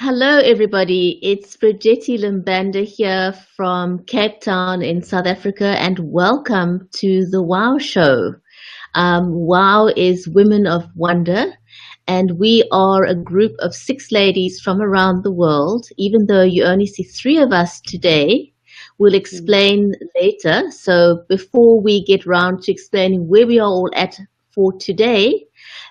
Hello, everybody. It's Bridgetti Banda here from Cape Town in South Africa, and welcome to the WOW Show. WOW is Women of Wonder, and we are a group of 6 ladies from around the world. Even though you only see 3 of us today, we'll explain later. So before we get round to explaining where we are all at for today,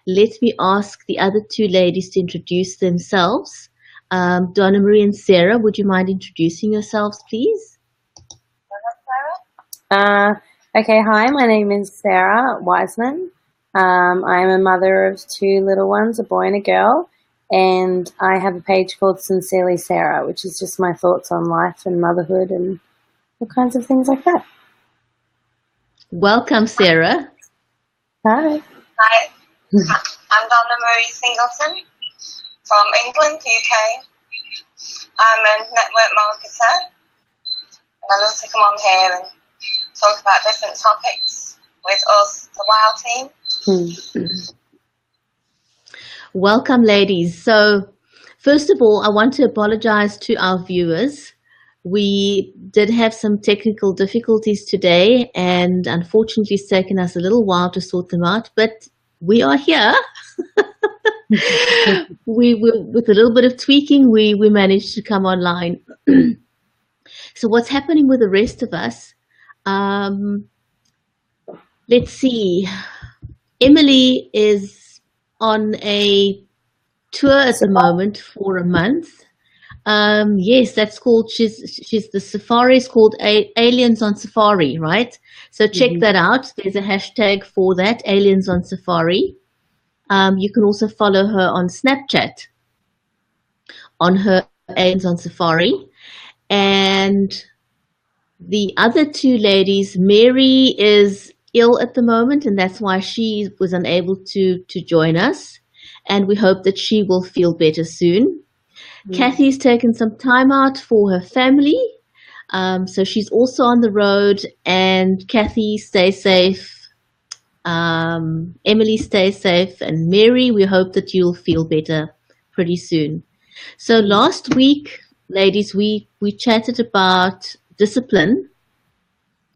let me ask the other 2 ladies to introduce themselves. Donna-Marie and Sarah, would you mind introducing yourselves, please? Okay, hi, my name is Sarah Wiseman. I'm a mother of 2 little ones, a boy and a girl, and I have a page called Sincerely Sarah, which is just my thoughts on life and motherhood and all kinds of things like that. Welcome, Sarah. Hi. Hi, I'm Donna-Marie Singleton from England, UK. I'm a network marketer, and I love to come on here and talk about different topics with us, the WOW team. Welcome, ladies. So, first of all, I want to apologize to our viewers. We did have some technical difficulties today, and unfortunately, it's taken us a little while to sort them out, but we are here. With a little bit of tweaking, we managed to come online. So what's happening with the rest of us? Let's see. Emily is on a tour at the moment for a month. Yes, that's called, she's the safari is called Aliens on Safari, right? So check that out. There's a hashtag for that, Aliens on Safari. You can also follow her on Snapchat on her Aliens on Safari. And the other 2 ladies, Mary is ill at the moment, and that's why she was unable to join us. And we hope that she will feel better soon. Kathy's taken some time out for her family. So she's also on the road. And Kathy, stay safe. Emily, stay safe, and Mary, we hope that you'll feel better pretty soon. So last week, ladies, we chatted about discipline.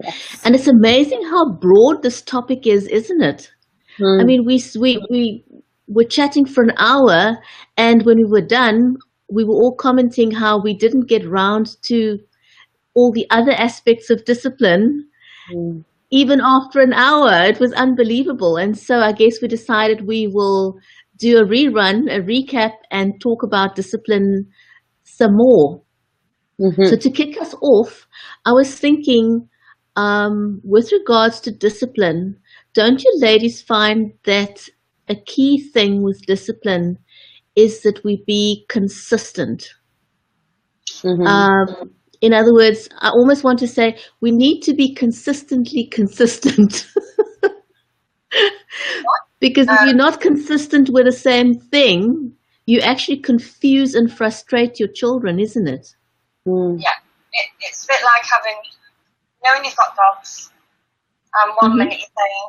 Yes. And it's amazing how broad this topic is, isn't it? I mean, we were chatting for an hour, and when we were done, we were all commenting how we didn't get round to all the other aspects of discipline. Even after an hour. It was unbelievable. And so I guess we decided we will do a rerun, a recap, and talk about discipline some more. So to kick us off, I was thinking, with regards to discipline, don't you ladies find that a key thing with discipline is that we be consistent? In other words, I almost want to say we need to be consistently consistent. Because if you're not consistent with the same thing, you actually confuse and frustrate your children, isn't it? Yeah, it's a bit like having, when you've got dogs, and one minute you're saying,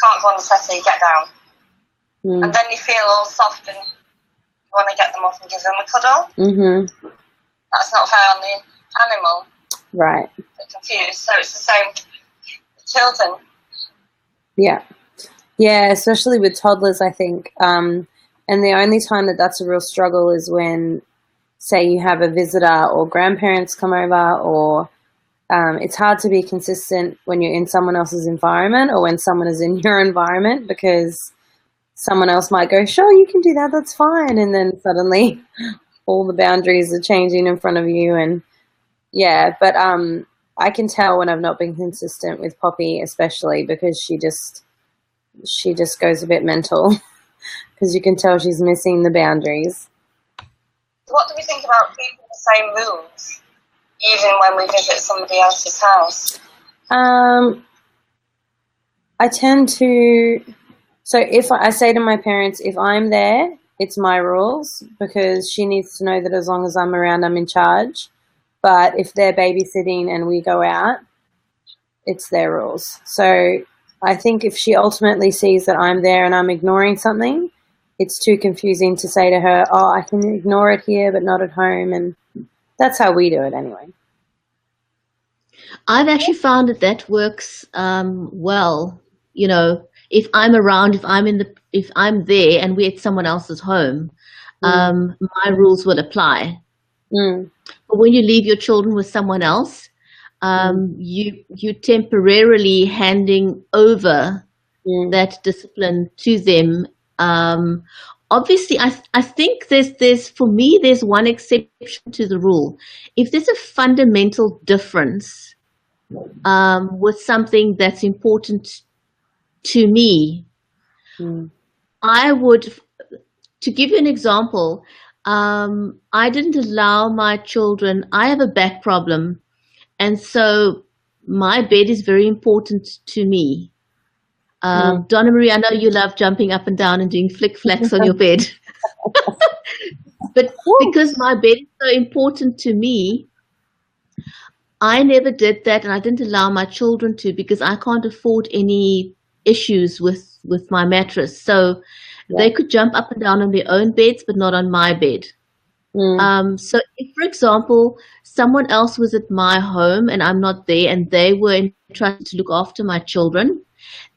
can't go on the settee, get down. And then you feel all soft and you want to get them off and give them a cuddle. That's not fair on the animal. Right. They're confused. So it's the same with children. Yeah, especially with toddlers, I think. And the only time that's a real struggle is when, say, you have a visitor or grandparents come over, or it's hard to be consistent when you're in someone else's environment or when someone is in your environment, because someone else might go, sure, you can do that, that's fine. And then suddenly all the boundaries are changing in front of you. And yeah, but I can tell when I've not been consistent with Poppy, especially because she just goes a bit mental because you can tell she's missing the boundaries. What do we think about keeping the same rules even when we visit somebody else's house? I tend to, so if I say to my parents, if I'm there, it's my rules, because she needs to know that as long as I'm around, I'm in charge. But if they're babysitting and we go out, it's their rules. So I think if she ultimately sees that I'm there and I'm ignoring something, it's too confusing to say to her, oh, I can ignore it here but not at home. And that's how we do it anyway. I've actually found that works well. You know, if I'm around, if I'm there and we're at someone else's home, my rules will apply. But when you leave your children with someone else, you temporarily handing over that discipline to them. Obviously, I think there's for me there's one exception to the rule. If there's a fundamental difference with something that's important to me, I would. To give you an example, I didn't allow my children. I have a back problem, and so my bed is very important to me. Donna-Marie, I know you love jumping up and down and doing flick flacks on your bed. But because my bed is so important to me, I never did that, and I didn't allow my children to, because I can't afford any issues with my mattress. So they could jump up and down on their own beds, but not on my bed. So if, for example, someone else was at my home and I'm not there, and they were entrusted to look after my children,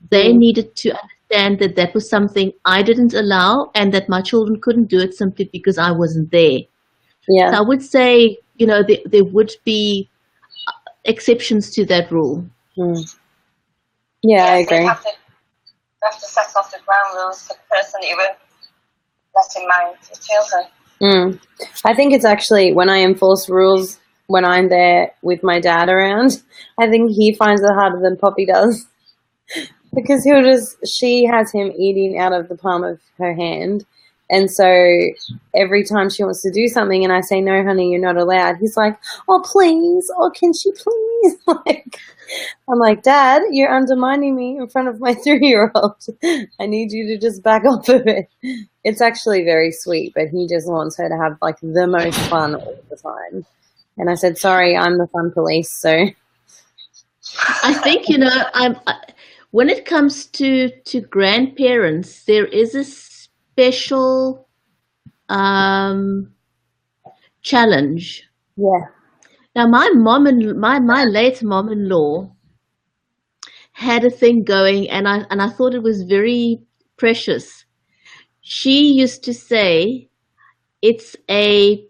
they needed to understand that that was something I didn't allow, and that my children couldn't do it simply because I wasn't there. So I would say, you know, there would be exceptions to that rule. Yeah, I agree. You have to set off the ground rules for the person that you were letting mind your children. I think it's actually when I enforce rules when I'm there with my dad around, I think he finds it harder than Poppy does. Because she has him eating out of the palm of her hand. And so every time she wants to do something and I say, no, honey, you're not allowed, he's like, oh, please. Oh, can she please? I'm like, Dad, you're undermining me in front of my 3-year-old. I need you to just back off of it. It's actually very sweet, but he just wants her to have like the most fun all the time. And I said, sorry, I'm the fun police. So I think, you know, when it comes to grandparents, there is a special challenge. Yeah. Now, my late mom-in-law had a thing going, and I thought it was very precious. She used to say, it's a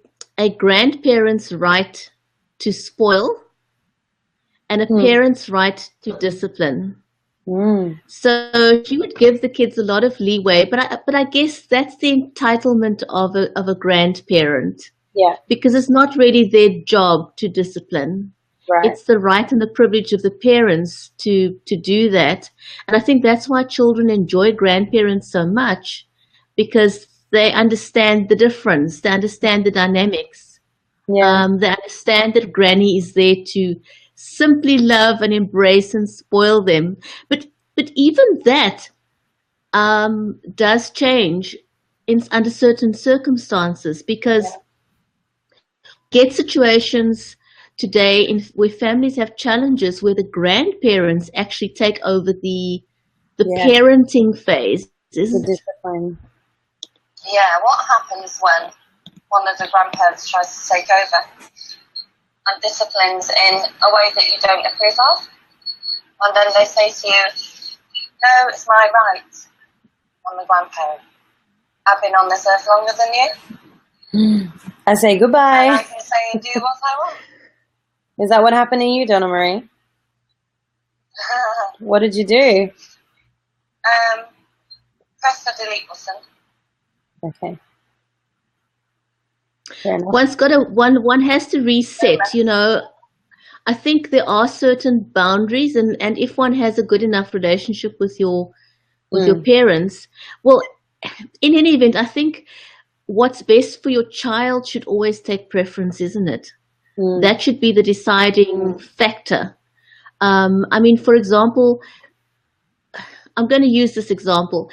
grandparent's right to spoil and a parent's right to discipline. So she would give the kids a lot of leeway, but I guess that's the entitlement of a grandparent. Yeah. Because it's not really their job to discipline. Right. It's the right and the privilege of the parents to do that. And I think that's why children enjoy grandparents so much, because they understand the difference. They understand the dynamics. Yeah. They understand that granny is there to simply love and embrace and spoil them. But even that does change under certain circumstances, because get situations today where families have challenges where the grandparents actually take over the parenting phase, isn't the it? discipline. Yeah, what happens when one of the grandparents tries to take over and disciplines in a way that you don't approve of? And then they say to you, no, it's my right. I'm the grandparent. I've been on this earth longer than you. I say goodbye. And I can say do what I want. Is that what happened to you, Donna-Marie? What did you do? Press the delete button. Okay. Fair enough. One has to reset, you know. I think there are certain boundaries, and if one has a good enough relationship with your parents, well, in any event, I think what's best for your child should always take preference, isn't it? That should be the deciding factor. I mean, for example, I'm going to use this example.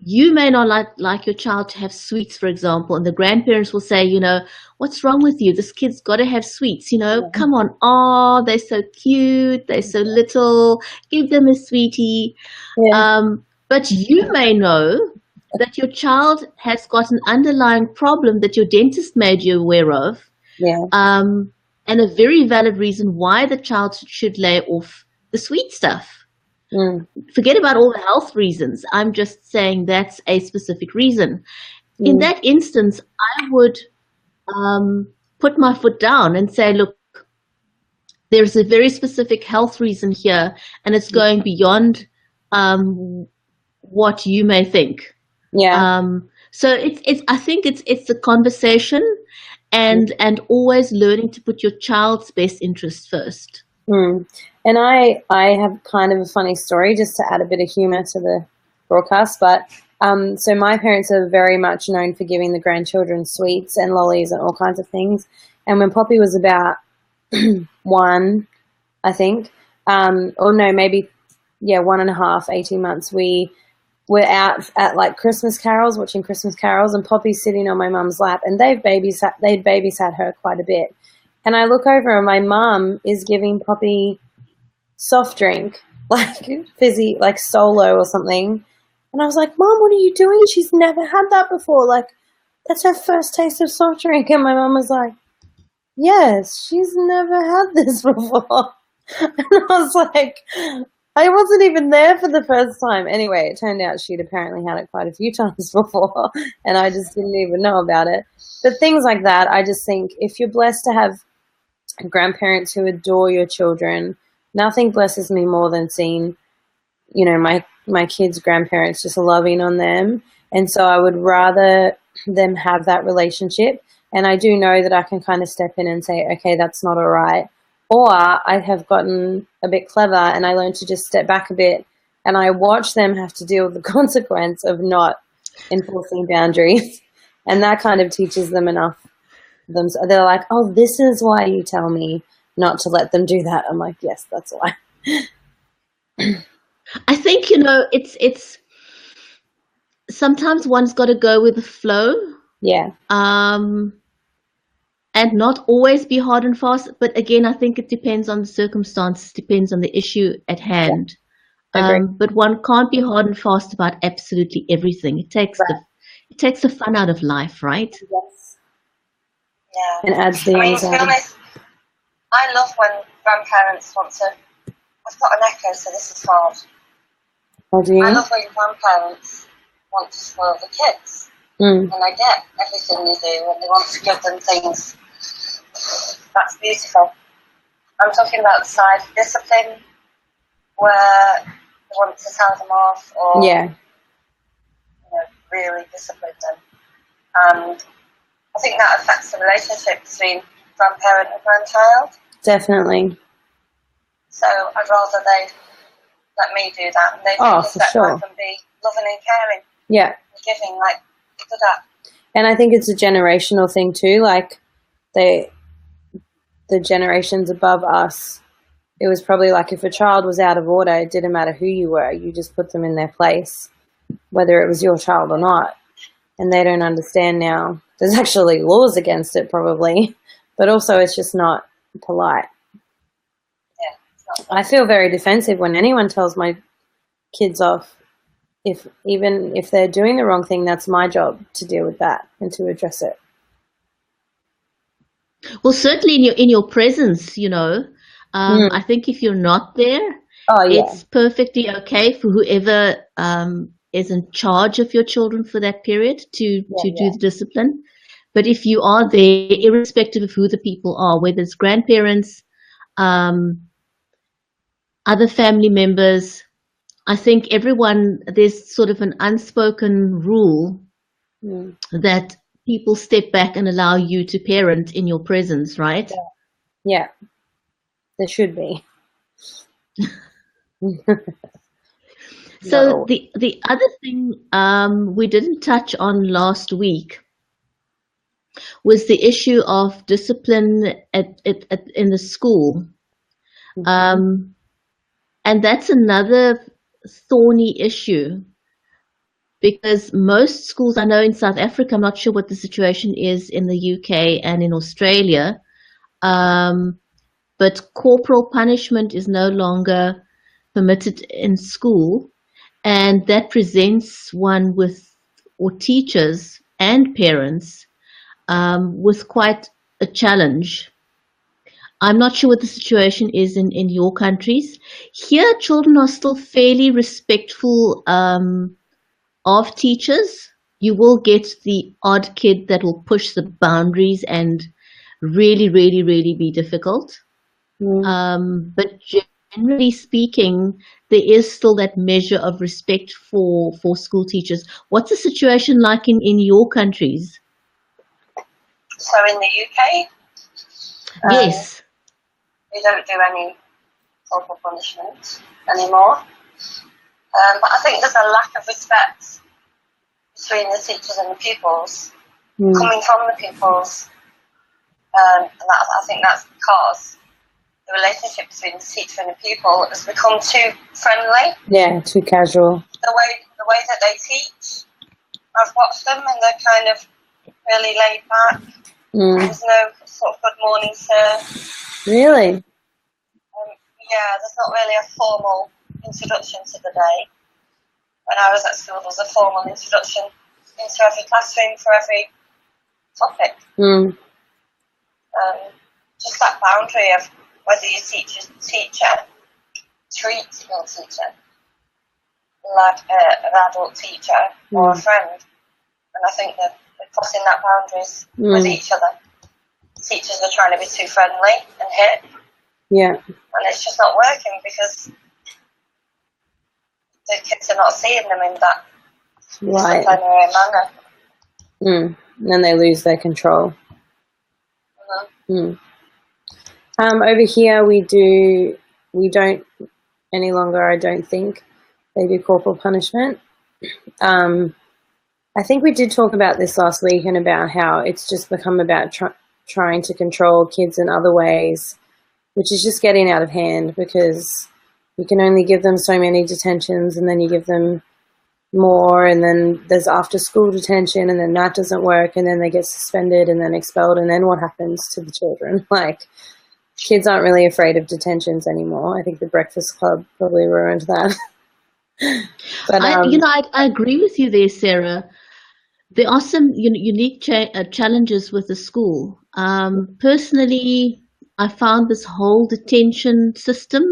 You may not like your child to have sweets, for example, and the grandparents will say, you know, what's wrong with you? This kid's got to have sweets, you know, come on. Oh, they're so cute. They're so little. Give them a sweetie. Yeah. But you may know that your child has got an underlying problem that your dentist made you aware of, Yeah. and a very valid reason why the child should lay off the sweet stuff. Forget about all the health reasons. I'm just saying that's a specific reason. In that instance, I would put my foot down and say, look, there's a very specific health reason here, and it's going beyond what you may think. Yeah. So it's I think it's a conversation and always learning to put your child's best interest first. And I have kind of a funny story just to add a bit of humor to the broadcast, but so my parents are very much known for giving the grandchildren sweets and lollies and all kinds of things. And when Poppy was about 1, I think, or no, maybe, 1.5, 18 months, we were out at like Christmas carols, watching Christmas carols, and Poppy's sitting on my mum's lap, and they'd babysat her quite a bit. And I look over and my mum is giving Poppy soft drink, like fizzy, like Solo or something. And I was like, Mum, what are you doing? She's never had that before. Like, that's her first taste of soft drink. And my mum was like, yes, she's never had this before. And I was like, I wasn't even there for the first time. Anyway, it turned out she'd apparently had it quite a few times before, and I just didn't even know about it. But things like that, I just think if you're blessed to have grandparents who adore your children, nothing blesses me more than seeing, my kids' grandparents just loving on them. And so I would rather them have that relationship. And I do know that I can kind of step in and say, okay, that's not all right. Or I have gotten a bit clever and I learned to just step back a bit, and I watch them have to deal with the consequence of not enforcing boundaries. And that kind of teaches them enough. They're like, oh, this is why you tell me not to let them do that. I'm like, yes, that's why. I think, it's sometimes one's got to go with the flow. Yeah. And not always be hard and fast. But again, I think it depends on the circumstances, depends on the issue at hand. Yeah. But one can't be hard and fast about absolutely everything. It takes the fun out of life, right? Yes. Yeah. And adds the to be honest, I love when grandparents want to. I've got an echo, so this is hard. Oh, do you? I love when grandparents want to spoil the kids. And I get everything you do, and they want to give them things. That's beautiful. I'm talking about the side of discipline, where they want to tell them off, or really discipline them. And I think that affects the relationship between grandparent and grandchild. Definitely. So I'd rather they let me do that, and they can step back and be loving and caring. Yeah. And giving, like, good at. And I think it's a generational thing too. Like the generations above us, it was probably like if a child was out of order, it didn't matter who you were. You just put them in their place, whether it was your child or not. And they don't understand now. There's actually laws against it probably, but also it's just not polite. Yeah, it's not I feel very defensive when anyone tells my kids off. Even if they're doing the wrong thing, that's my job to deal with that and to address it. Well, certainly in your presence, I think if you're not there, it's perfectly okay for whoever is in charge of your children for that period to do the discipline. But if you are there, irrespective of who the people are, whether it's grandparents, other family members, I think there's sort of an unspoken rule that people step back and allow you to parent in your presence, right? Yeah. There should be. So the other thing we didn't touch on last week was the issue of discipline in the school. And that's another thorny issue, because most schools, I know in South Africa, I'm not sure what the situation is in the UK and in Australia, but corporal punishment is no longer permitted in school, and that presents one with or teachers and parents with quite a challenge. I'm not sure what the situation is in your countries. Here, children are still fairly respectful of teachers. You will get the odd kid that will push the boundaries and really, really, really be difficult. But generally speaking, there is still that measure of respect for school teachers. What's the situation like in your countries? So in the UK, Yes. we don't do any corporal punishment anymore. But I think there's a lack of respect between the teachers and the pupils, coming from the pupils. And I think that's because the relationship between the teacher and the pupil has become too friendly. Yeah, too casual. The way that they teach, I've watched them and they're kind of really laid back. There's no sort of good morning, sir. Really? Yeah, there's not really a formal introduction to the day. When I was at school, there was a formal introduction into every classroom for every topic. Just that boundary of whether your teacher treats your teacher like an adult teacher or a friend. And I think that they're crossing that boundaries with each other. Teachers are trying to be too friendly and hip. Yeah. And it's just not working because the kids are not seeing them in that disciplinary manner. And then they lose their control. Over here we don't any longer, I don't think, they do corporal punishment. I think we did talk about this last week and about how it's just become about trying to control kids in other ways, which is just getting out of hand because you can only give them so many detentions and then you give them more and then there's after school detention and then that doesn't work and then they get suspended and then expelled and then what happens to the children? Like, kids aren't really afraid of detentions anymore. I think the Breakfast Club probably ruined that. But I agree with you there, Sarah. There are some unique challenges with the school. Personally, I found this whole detention system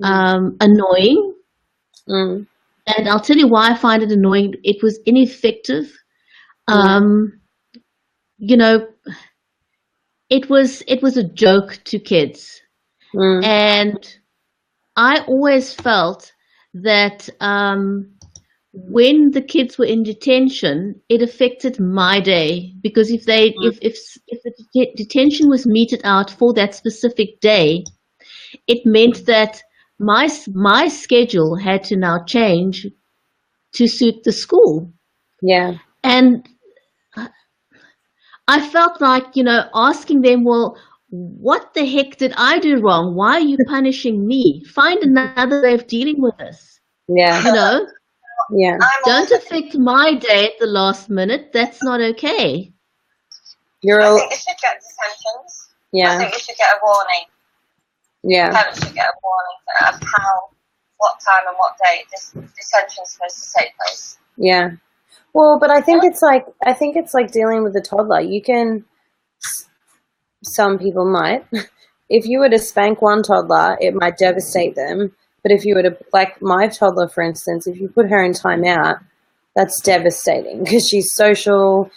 annoying. And I'll tell you why I find it annoying. It was ineffective. It was a joke to kids. And I always felt that when the kids were in detention, it affected my day because if the detention was meted out for that specific day, it meant that my schedule had to now change to suit the school. Yeah. And I felt like, asking them, well, what the heck did I do wrong? Why are you punishing me? Find another way of dealing with this. Yeah. Yeah. Don't affect my day at the last minute. That's not okay. I think they should get detentions. Yeah. I think they should get a warning. Yeah. Parents should get a warning of what time and what day this detention is supposed to take place. Yeah. Well, but I think it's like dealing with a toddler. Some people might. If you were to spank one toddler, it might devastate them. But if you were to, like my toddler, for instance, if you put her in timeout, that's devastating because she's social.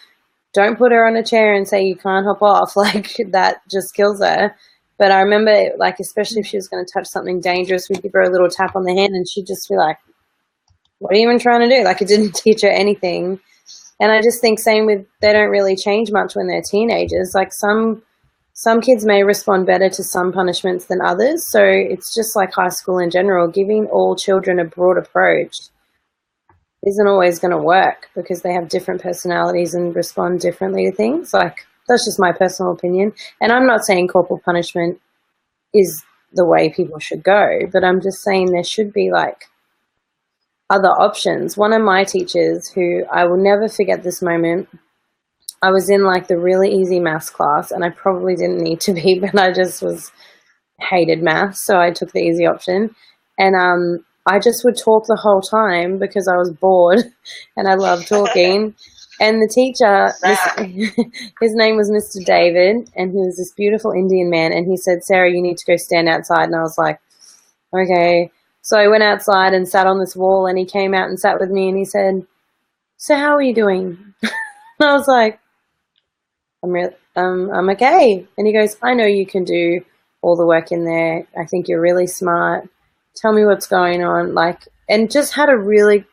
Don't put her on a chair and say you can't hop off. Like, that just kills her. But I remember, like, especially if she was going to touch something dangerous, we'd give her a little tap on the hand and she'd just be like, what are you even trying to do? Like, it didn't teach her anything. And I just think same with, they don't really change much when they're teenagers. Like, some kids may respond better to some punishments than others. So it's just like high school in general, giving all children a broad approach isn't always going to work because they have different personalities and respond differently to things. Like, that's just my personal opinion. And I'm not saying corporal punishment is the way people should go, but I'm just saying there should be like other options. One of my teachers, who I will never forget this moment, I was in like the really easy maths class and I probably didn't need to be, but I just hated maths. So I took the easy option. And I just would talk the whole time because I was bored and I loved talking. And the teacher, his name was Mr. David, and he was this beautiful Indian man, and he said, Sarah, you need to go stand outside. And I was like, okay. So I went outside and sat on this wall, and he came out and sat with me, and he said, so how are you doing? And I was like, I'm okay. And he goes, I know you can do all the work in there. I think you're really smart. Tell me what's going on. And just had a really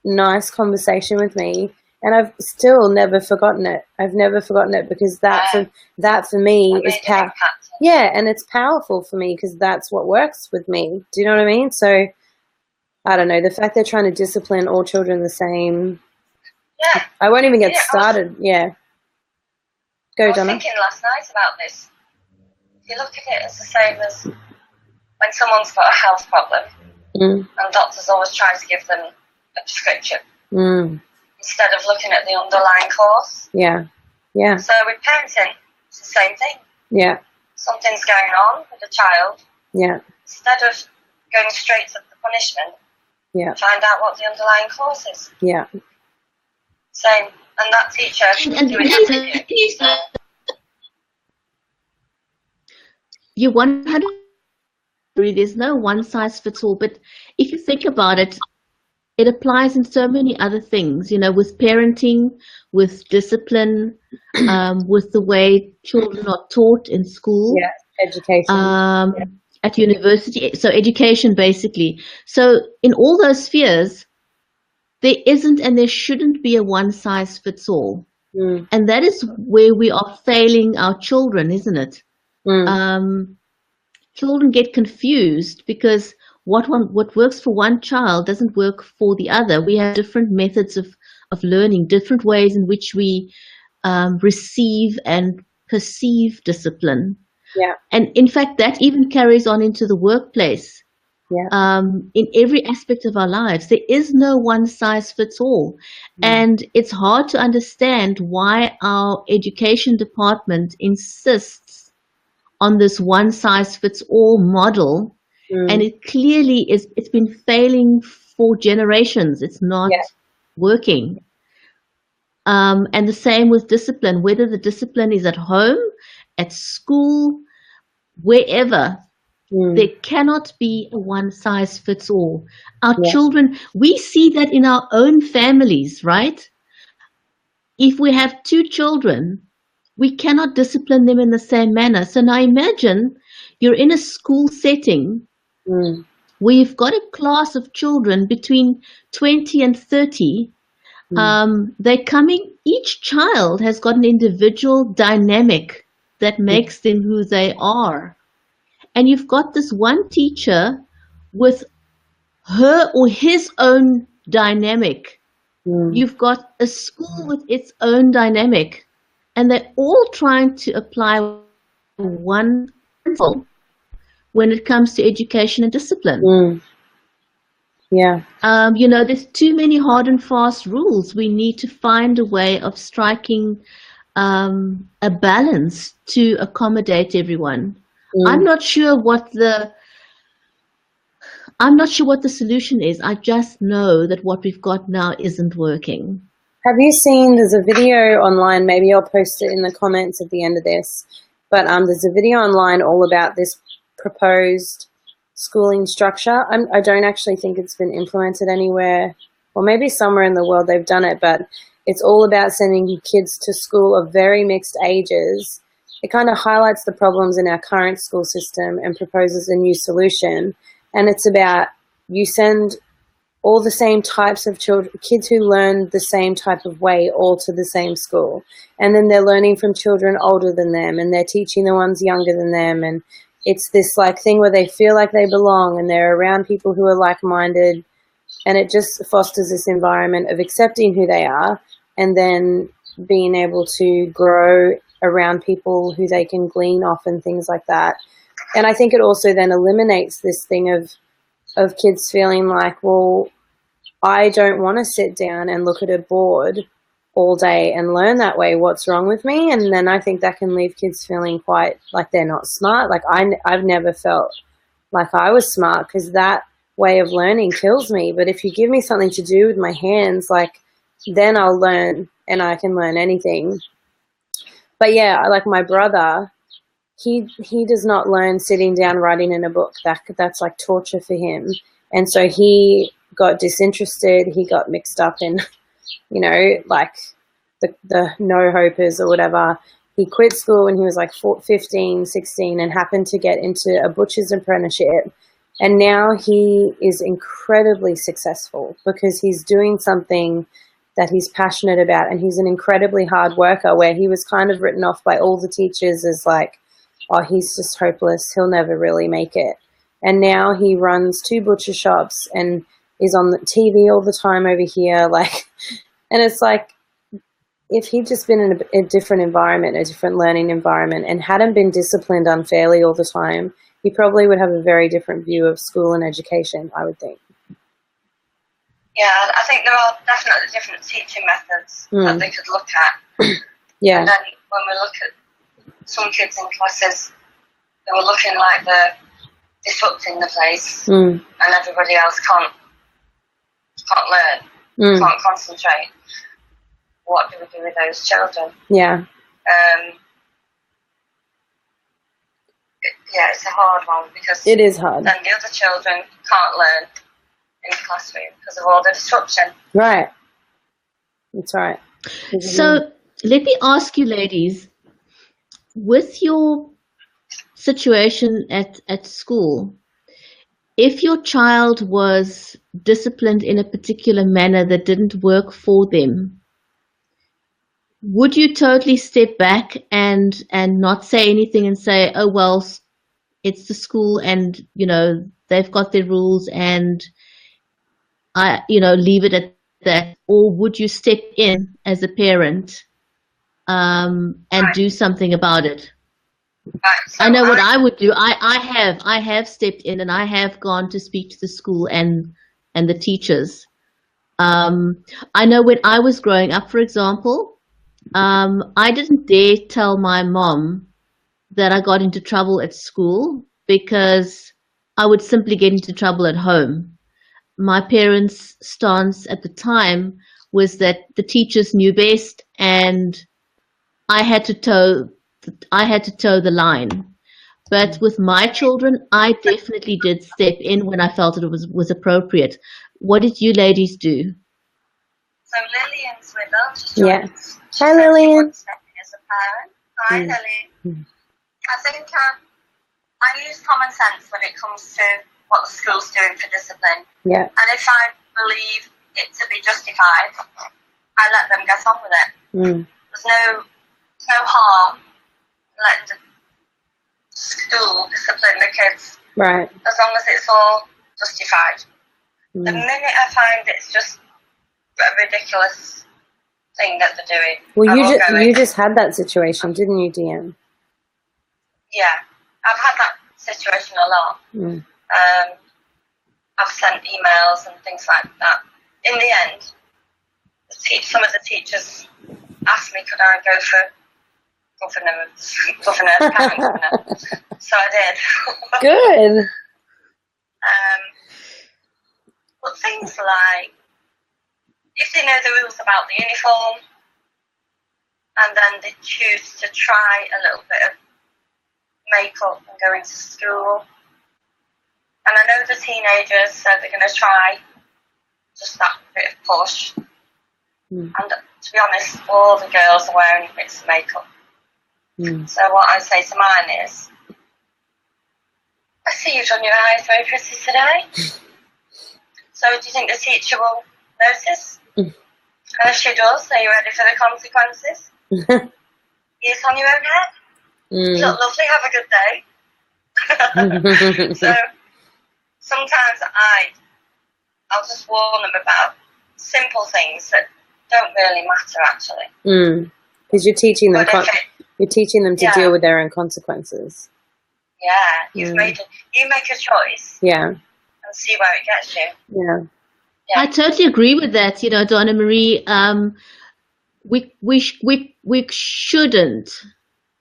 nice conversation with me. And I've still never forgotten it. I've never forgotten it because that for me is powerful. Yeah, and it's powerful for me because that's what works with me. Do you know what I mean? So, I don't know. The fact they're trying to discipline all children the same. Yeah. I won't even get started. Yeah. Go, Donna. I was thinking last night about this. If you look at it, it's the same as when someone's got a health problem and doctors always try to give them a prescription. Instead of looking at the underlying cause. Yeah. Yeah. So with parenting, it's the same thing. Yeah. Something's going on with the child. Yeah. Instead of going straight to the punishment, find out what the underlying cause is. Yeah. Same. And that teacher doing everything. You 100. There's no one size fits all, but if you think about it, it applies in so many other things, with parenting, with discipline, with the way children are taught in school. Yeah, education. At university, so education basically. So in all those spheres, there isn't and there shouldn't be a one size fits all. And that is where we are failing our children, isn't it? Children get confused because what works for one child doesn't work for the other. We have different methods of learning, different ways in which we receive and perceive discipline. Yeah. And in fact, that even carries on into the workplace. Yeah. In every aspect of our lives, there is no one size fits all. And it's hard to understand why our education department insists on this one size fits all model. And it clearly it's been failing for generations. It's not working. And the same with discipline, whether the discipline is at home, at school, wherever, there cannot be a one size fits all. Our children, we see that in our own families, right? If we have 2 children, we cannot discipline them in the same manner. So now imagine you're in a school setting where you've got a class of children between 20 and 30. They're coming, each child has got an individual dynamic that makes them who they are. And you've got this one teacher with her or his own dynamic. You've got a school with its own dynamic. And they're all trying to apply one principle when it comes to education and discipline. Yeah. There's too many hard and fast rules. We need to find a way of striking a balance to accommodate everyone. I'm not sure what the solution is. I just know that what we've got now isn't working. Have you seen, there's a video online, maybe I'll post it in the comments at the end of this, but there's a video online all about this proposed schooling structure. I don't actually think it's been implemented anywhere, or maybe somewhere in the world they've done it, but it's all about sending kids to school of very mixed ages. It kind of highlights the problems in our current school system and proposes a new solution. And it's about you send all the same types of children, kids who learn the same type of way, all to the same school. And then they're learning from children older than them, and they're teaching the ones younger than them. And it's this thing where they feel like they belong and they're around people who are like-minded. And it just fosters this environment of accepting who they are and then being able to grow around people who they can glean off and things like that. And I think it also then eliminates this thing of kids feeling like, well, I don't want to sit down and look at a board all day and learn that way. What's wrong with me? And then I think that can leave kids feeling quite like they're not smart. Like I've never felt like I was smart, because that way of learning kills me. But if you give me something to do with my hands, like, then I'll learn, and I can learn anything. But yeah, like my brother, he does not learn sitting down writing in a book. That's like torture for him. And so he got disinterested. He got mixed up in, you know, like the no-hopers or whatever. He quit school when he was like 15, 16 and happened to get into a butcher's apprenticeship. And now he is incredibly successful because he's doing something that he's passionate about, and he's an incredibly hard worker, where he was kind of written off by all the teachers as like, oh, he's just hopeless, he'll never really make it. And now he runs 2 butcher shops and is on the TV all the time over here, like, and it's like, if he'd just been in a different environment, a different learning environment, and hadn't been disciplined unfairly all the time, he probably would have a very different view of school and education, I would think. Yeah, I think there are definitely different teaching methods that they could look at. Yeah. And then when we look at some kids in classes, they were looking like they're disrupting the place, and everybody else can't learn, can't concentrate. What do we do with those children? Yeah. Yeah, it's a hard one because it is hard. Then the other children can't learn in the classroom because of all the disruption. Right. That's right. So let me ask you, ladies, with your situation at school, if your child was disciplined in a particular manner that didn't work for them, would you totally step back and not say anything and say, oh, well, it's the school and, you know, they've got their rules and leave it at that? Or would you step in as a parent and do something about it? So I know what I would do. I have stepped in, and I have gone to speak to the school and the teachers. I know when I was growing up, for example, I didn't dare tell my mom that I got into trouble at school because I would simply get into trouble at home. My parents' stance at the time was that the teachers knew best, and I had to toe the line. But with my children, I definitely did step in when I felt it was appropriate. What did you ladies do? So Lillian's with us. Yeah. Hi, Lillian. As a parent. Hi, Lily. I think I use common sense when it comes to what the school's doing for discipline. Yeah. And if I believe it to be justified, I let them get on with it. There's no harm letting the school discipline the kids. Right. As long as it's all justified. The minute I find it's just a ridiculous thing that they're doing. Well, you just had that situation, didn't you, Deanne? Yeah, I've had that situation a lot. I've sent emails and things like that. In the end, some of the teachers asked me could I go for governor, parent governor. So I did. Good. But things like, if they know the rules about the uniform, and then they choose to try a little bit of makeup and go into school, and I know the teenagers, so they're going to try just that bit of push. And to be honest, all the girls are wearing bits of makeup. So what I say to mine is, I see you've done your eyes very pretty today. So do you think the teacher will notice? And if she does, are you ready for the consequences? Ears on your own head? You look lovely, have a good day. So sometimes I'll just warn them about simple things that don't really matter, actually. Because you're teaching them to deal with their own consequences. Yeah, you make a choice. Yeah. And see where it gets you. Yeah. I totally agree with that. You know, Donna-Marie, we shouldn't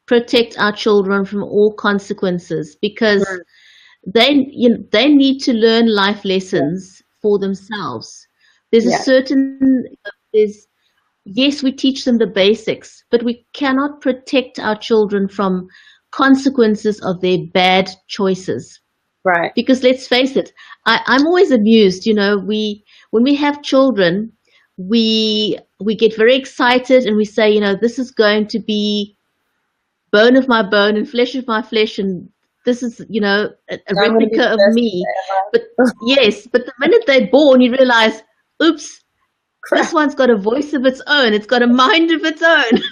protect our children from all consequences, because they need to learn life lessons for themselves. There's a Yeah. certain there's yes, we teach them the basics, but we cannot protect our children from consequences of their bad choices. Right. Because let's face it, I'm always amused, when we have children, we get very excited and we say, this is going to be bone of my bone and flesh of my flesh, and this is, a I'm going to be replica the of best me. But ever. yes, but the minute they're born, you realize, oops, Crap. this one's got a voice of its own. It's got a mind of its own.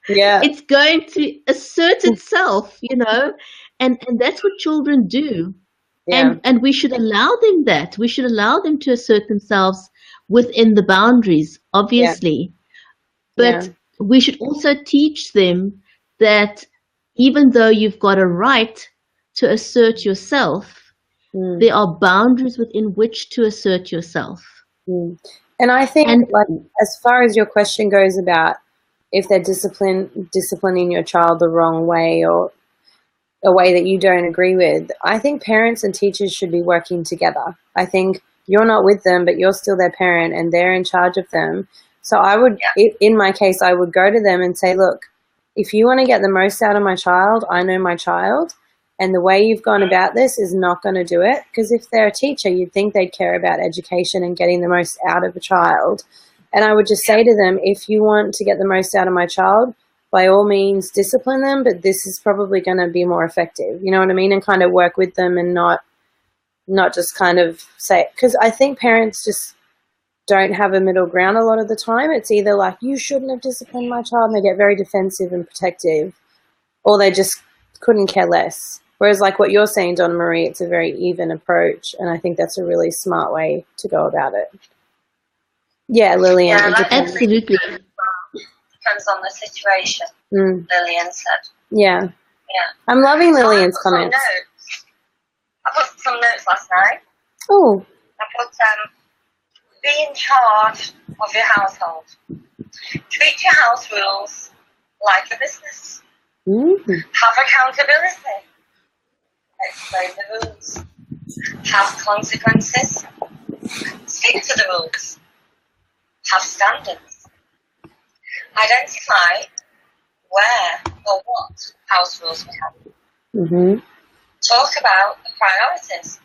Yeah. It's going to assert itself, and that's what children do. Yeah. And we should allow them that. We should allow them to assert themselves within the boundaries, obviously. But we should also teach them that even though you've got a right to assert yourself, there are boundaries within which to assert yourself. And I think, as far as your question goes about if they're disciplining your child the wrong way or a way that you don't agree with, I think parents and teachers should be working together. I think you're not with them, but you're still their parent and they're in charge of them. So I would, in my case, I would go to them and say, look, if you want to get the most out of my child, I know my child, and the way you've gone about this is not going to do it. Because if they're a teacher, you'd think they'd care about education and getting the most out of a child. And I would just say to them, if you want to get the most out of my child, by all means discipline them, but this is probably going to be more effective. You know what I mean? And kind of work with them and not just kind of say, because I think parents just don't have a middle ground a lot of the time. It's either like, you shouldn't have disciplined my child, and they get very defensive and protective, or they just couldn't care less. Whereas like what you're saying, Donna-Marie, it's a very even approach, and I think that's a really smart way to go about it. Yeah, Lillian. Yeah, absolutely. Depends on the situation, Lillian said. Yeah. I'm loving Lillian's comments. I put some notes last night. Oh. I put, be in charge of your household. Treat your house rules like a business. Have accountability. Explain the rules. Have consequences. Stick to the rules. Have standards. Identify where or what house rules we have. Talk about the priorities.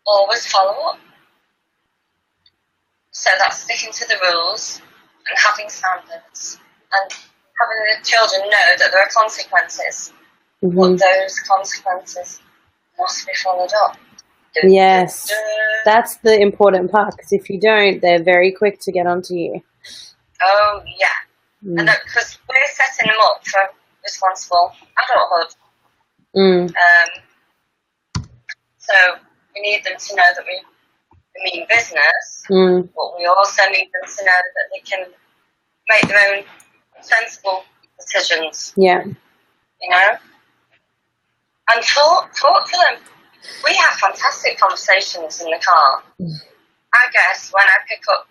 Always follow up. So that's sticking to the rules and having standards and having the children know that there are consequences, but those consequences must be followed up. Yes, that's the important part, because if you don't, they're very quick to get onto you. Oh, yeah. And because we're setting them up for responsible adulthood. So we need them to know that we mean business, but we also need them to know that they can make their own sensible decisions. Yeah. And talk to them. We have fantastic conversations in the car. I guess when I pick up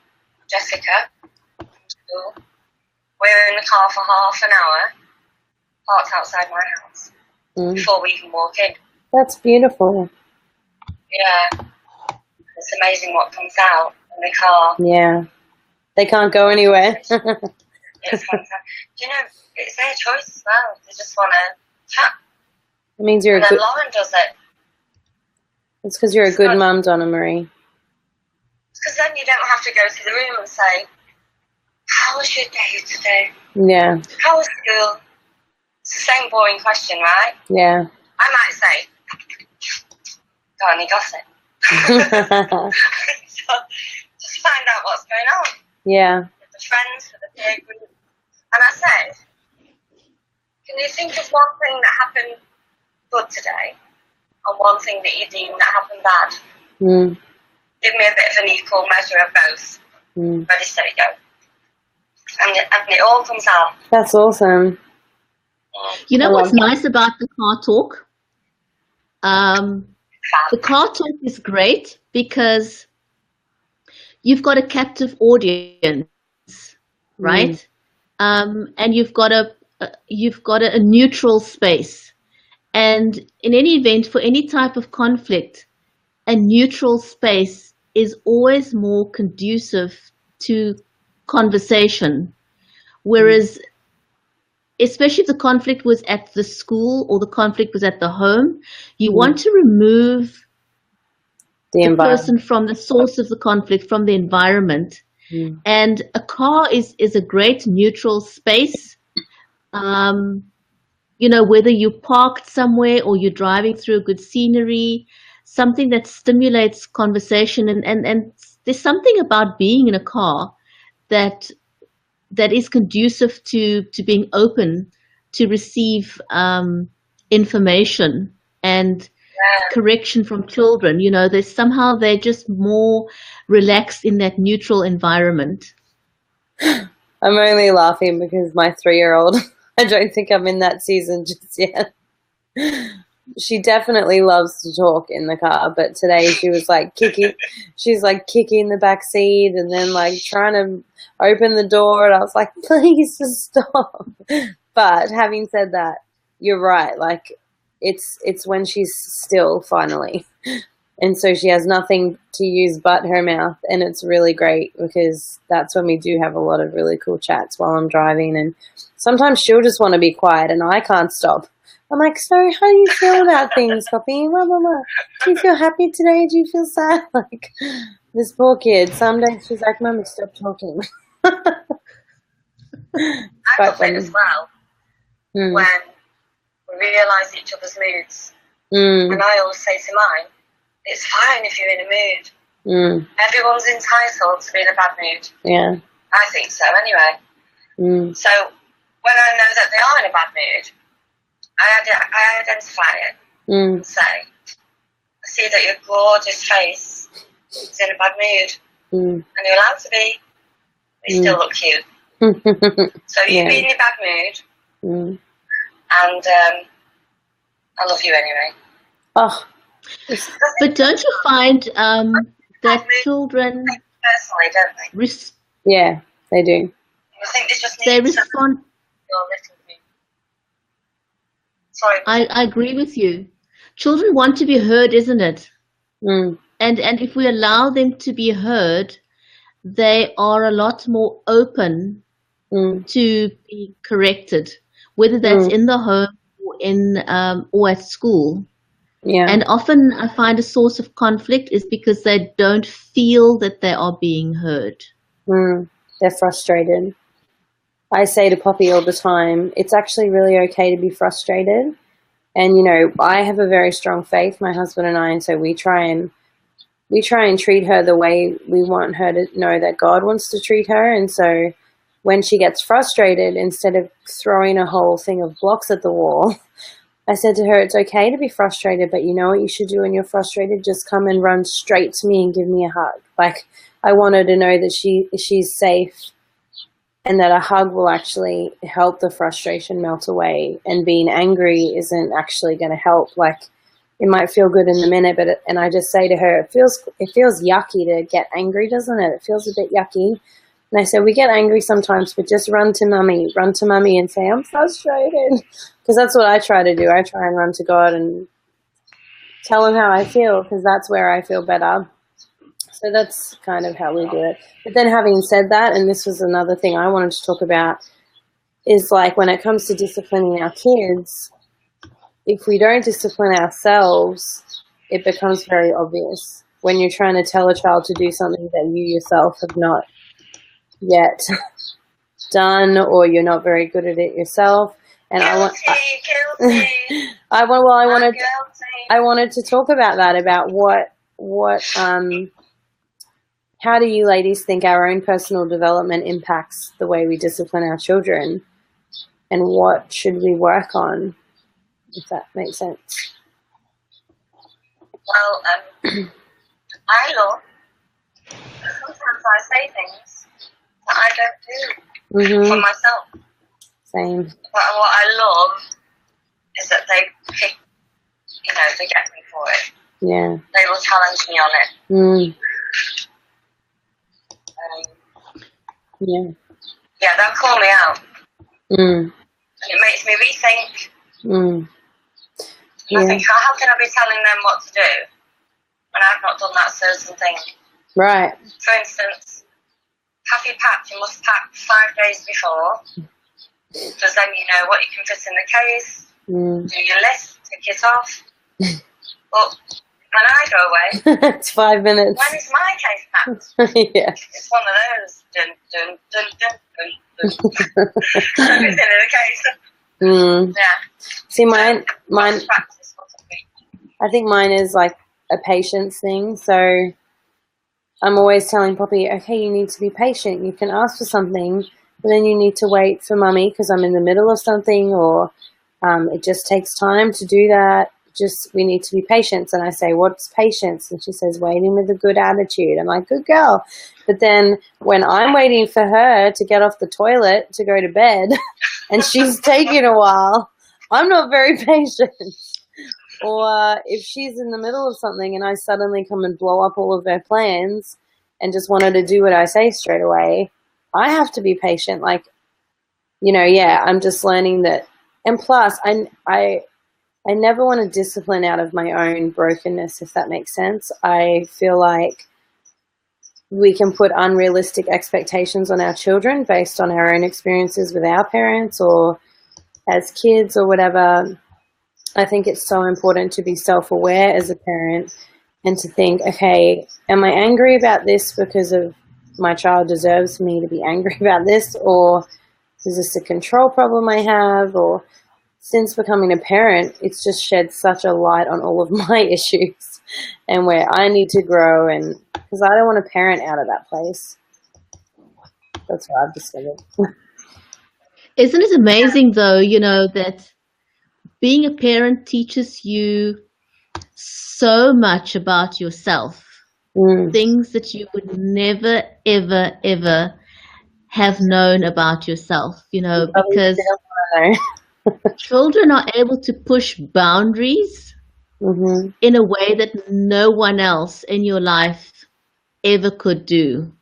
Jessica from school, we're in the car for half an hour, parked outside my house, before we even walk in. That's beautiful. Yeah. It's amazing what comes out in the car. Yeah. They can't go anywhere. It's fantastic. Do you know, it's their choice as well. They just want to chat. It means you're and then Lauren does it. It's because you're a good mum, Donna-Marie. Because then you don't have to go to the room and say, how was your day today? Yeah. How was school? It's the same boring question, right? Yeah. I might say, got any gossip? So, just find out what's going on. Yeah. With the friends, with the peer group. And I said, can you think of one thing that happened good today and one thing that you deem that happened bad? Give me a bit of an equal measure of both. Ready, steady, go. And it all comes out. That's awesome. You know what's nice about the car talk? The car talk is great because you've got a captive audience, right? And you've got a neutral space, And in any event, for any type of conflict, a neutral space is always more conducive to conversation. Whereas, especially if the conflict was at the school or the conflict was at the home, you want to remove the person from the source of the conflict, from the environment. And a car is a great neutral space. Whether you're parked somewhere or you're driving through good scenery, something that stimulates conversation. And there's something about being in a car that is conducive to being open to receive information and correction from children. They're just more relaxed in that neutral environment. I'm only laughing because my 3-year-old, I don't think I'm in that season just yet. She definitely loves to talk in the car, but today she was like kicking the back seat and then like trying to open the door, and I was like, please just stop. But having said that, you're right, like it's when she's still finally, and so she has nothing to use but her mouth, and it's really great because that's when we do have a lot of really cool chats while I'm driving. And sometimes she'll just want to be quiet and I can't stop. I'm like, so how do you feel about things, Poppy? Blah, blah, blah. Do you feel happy today? Do you feel sad? Like, this poor kid, some days she's like, Mummy, stop talking. I got it as well when we realise each other's moods. And I always say to mine, it's fine if you're in a mood. Everyone's entitled to be in a bad mood. Yeah. I think so anyway. So when I know that they are in a bad mood, I identify it and say, I see that your gorgeous face is in a bad mood and you're allowed to be, but you still look cute. So you be in your bad mood and I love you anyway. Oh. But don't you find that children personally, don't they? Yeah, they do. I think they respond. Sorry. I agree with you. Children want to be heard, isn't it? And if we allow them to be heard, they are a lot more open to be corrected, whether that's in the home or at school. Yeah. And often I find a source of conflict is because they don't feel that they are being heard. They're frustrated. I say to Poppy all the time, it's actually really okay to be frustrated. And, I have a very strong faith, my husband and I, and so we try and treat her the way we want her to know that God wants to treat her. And so when she gets frustrated, instead of throwing a whole thing of blocks at the wall, I said to her, it's okay to be frustrated, but you know what you should do when you're frustrated? Just come and run straight to me and give me a hug. Like, I want her to know that she's safe and that a hug will actually help the frustration melt away. And being angry isn't actually going to help. Like, it might feel good in the minute, and I just say to her, it feels yucky to get angry, doesn't it? It feels a bit yucky. And I said, we get angry sometimes, but just run to Mummy and say, I'm frustrated. Because that's what I try to do. I try and run to God and tell him how I feel, because that's where I feel better. So that's kind of how we do it. But then having said that, and this was another thing I wanted to talk about, is like when it comes to disciplining our kids, if we don't discipline ourselves, it becomes very obvious when you're trying to tell a child to do something that you yourself have not yet done, or you're not very good at it yourself. And guilty. I wanted to talk about that, about what how do you ladies think our own personal development impacts the way we discipline our children, and what should we work on, if that makes sense? Well, I love, sometimes I say things that I don't do for myself. Same. But what I love is that they pick, they get me for it. Yeah. They will challenge me on it. Yeah, they'll call me out. And it makes me rethink. And I think, how can I be telling them what to do when I've not done that certain thing? Right. For instance, have you packed? You must pack 5 days before, because then you know what you can fit in the case. Do your list, tick it off. But when I go away, it's 5 minutes. when is my case packed? Yeah. It's one of those. Dun, dun, dun, dun, dun, dun. Everything in the case. Yeah. See, mine. Practice what I think mine is like a patience thing. So I'm always telling Poppy, okay, you need to be patient. You can ask for something, but then you need to wait for Mummy because I'm in the middle of something, or it just takes time to do that. We need to be patient. And I say, what's patience? And she says, waiting with a good attitude. I'm like, good girl. But then when I'm waiting for her to get off the toilet to go to bed and she's taking a while, I'm not very patient. Or if she's in the middle of something and I suddenly come and blow up all of her plans and just want her to do what I say straight away, I have to be patient. Like, I'm just learning that. And plus, I never want to discipline out of my own brokenness, if that makes sense. I feel like we can put unrealistic expectations on our children based on our own experiences with our parents or as kids or whatever. I think it's so important to be self-aware as a parent and to think, okay, am I angry about this because of my child deserves me to be angry about this, or is this a control problem I have? Or since becoming a parent, it's just shed such a light on all of my issues and where I need to grow, and because I don't want to parent out of that place. That's what I've discovered. Isn't it amazing, though, that being a parent teaches you so much about yourself, things that you would never, ever, ever have known about yourself, because children are able to push boundaries in a way that no one else in your life ever could do.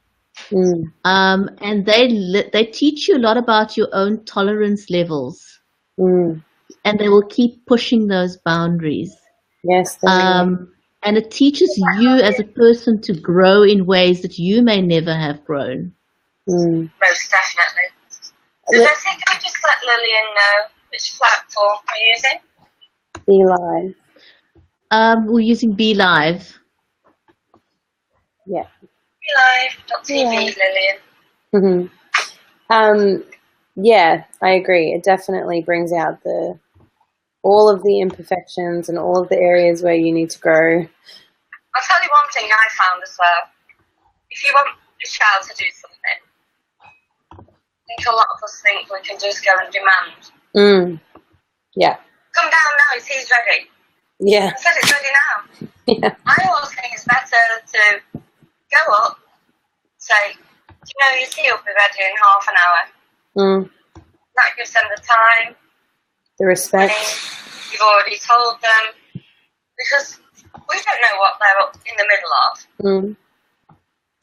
And they teach you a lot about your own tolerance levels. And they will keep pushing those boundaries. Yes. And it teaches you as a person to grow in ways that you may never have grown. Most definitely. So I think I just let Lillian know which platform we're using. Be Live. We're using Be Live. Yeah. BeLive.tv, Lillian. Yeah, I agree. It definitely brings out all of the imperfections and all of the areas where you need to grow. I'll tell you one thing I found as well. If you want your child to do something, I think a lot of us think we can just go and demand. Yeah. Come down now, he's ready. Yeah. I said it's ready now. Yeah. I always think it's better to go up, say, your tea will be ready in half an hour. That gives them the time. The respect. You've already told them. Because we don't know what they're in the middle of.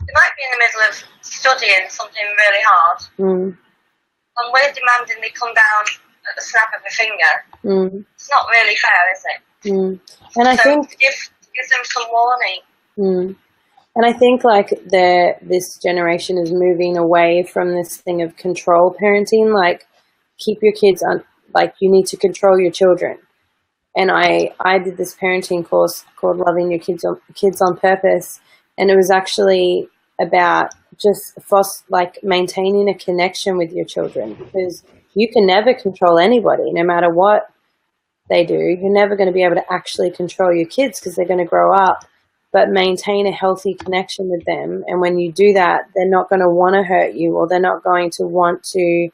They might be in the middle of studying something really hard. And we're demanding they come down at the snap of a finger. It's not really fair, is it? And I think give them some warning. And I think like this generation is moving away from this thing of control parenting, like keep your kids on, like you need to control your children. And I did this parenting course called Loving Your Kids on Purpose, and it was actually about just maintaining a connection with your children, because you can never control anybody, no matter what they do. You're never going to be able to actually control your kids because they're going to grow up, but maintain a healthy connection with them. And when you do that, they're not going to want to hurt you, or they're not going to want to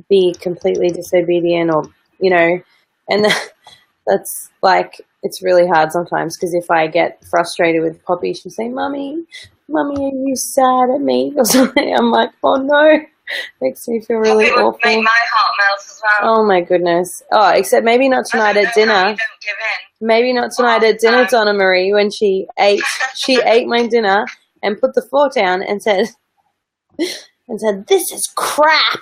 be completely disobedient, or, and that's like, it's really hard sometimes, because if I get frustrated with Poppy, she'll say, Mummy, are you sad at me or something? I'm like, oh no. Makes me feel really awful. Would make my heart melt as well. Oh my goodness. Oh, except maybe not tonight at dinner. You don't give in. Maybe not tonight at dinner, Donna-Marie, when she ate my dinner and put the fork down and said, this is crap.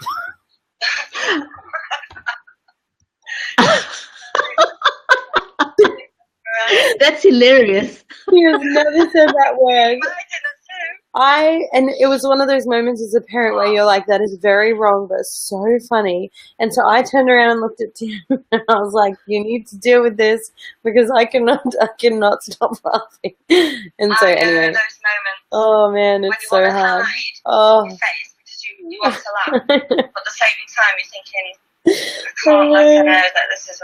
That's hilarious. He has never said that word. But I did it too. And it was one of those moments as a parent where you're like, that is very wrong, but so funny. And so I turned around and looked at Tim and I was like, you need to deal with this because I cannot stop laughing. And so I know anyway. those moments. Oh man, it's so hard. Oh. Your face because you want to laugh, but at the same time you're thinking, I can't let her know that this is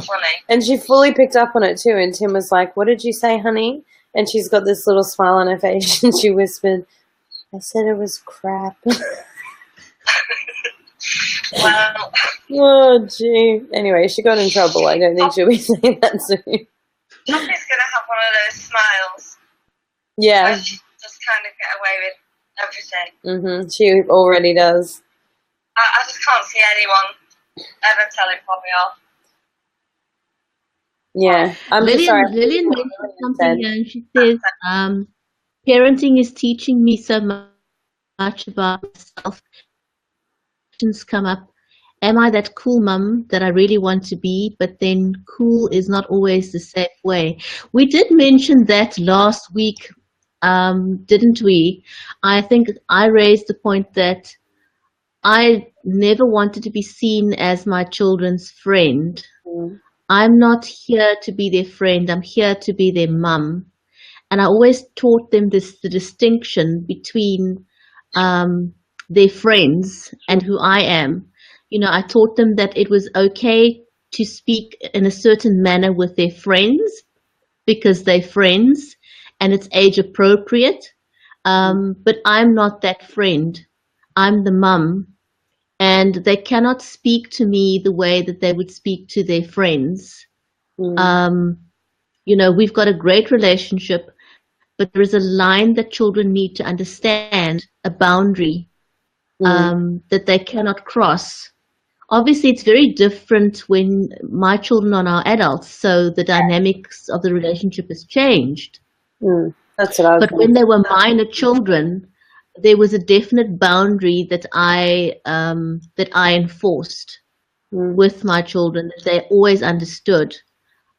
funny. And she fully picked up on it too. And Tim was like, "What did you say, honey?" And she's got this little smile on her face, and she whispered, "I said it was crap." Well. Oh gee. Anyway, she got in trouble. I don't think she'll be saying that soon. Poppy's gonna have one of those smiles. Yeah. Where she just kind of get away with everything. She already does. I just can't see anyone ever telling Poppy off. Yeah. I'm just sorry. Lillian mentioned something here, and she says, parenting is teaching me so much about myself. Questions come up. Am I that cool mum that I really want to be? But then cool is not always the safe way. We did mention that last week, didn't we? I think I raised the point that I never wanted to be seen as my children's friend. I'm not here to be their friend. I'm here to be their mum. And I always taught them the distinction between their friends and who I am. You know, I taught them that it was okay to speak in a certain manner with their friends because they're friends and it's age appropriate. But I'm not that friend. I'm the mum. And they cannot speak to me the way that they would speak to their friends. You know, we've got a great relationship, but there is a line that children need to understand, a boundary that they cannot cross. Obviously, it's very different when my children are now adults, so the dynamics of the relationship has changed. That's what I was But when they were minor children, there was a definite boundary that I enforced with my children that they always understood.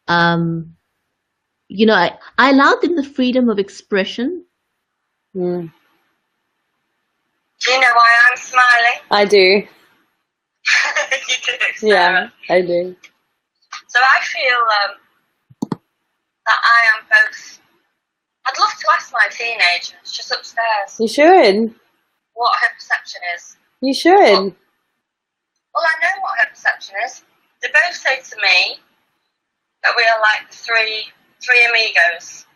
You know, I allowed them the freedom of expression. Do you know why I'm smiling? I do. You do, Sarah. Yeah, I do. So I feel that I am both. I'd love to ask my teenagers just upstairs You should. what her perception is. You should. Well, I know what her perception is. They both say to me that we are like three amigos.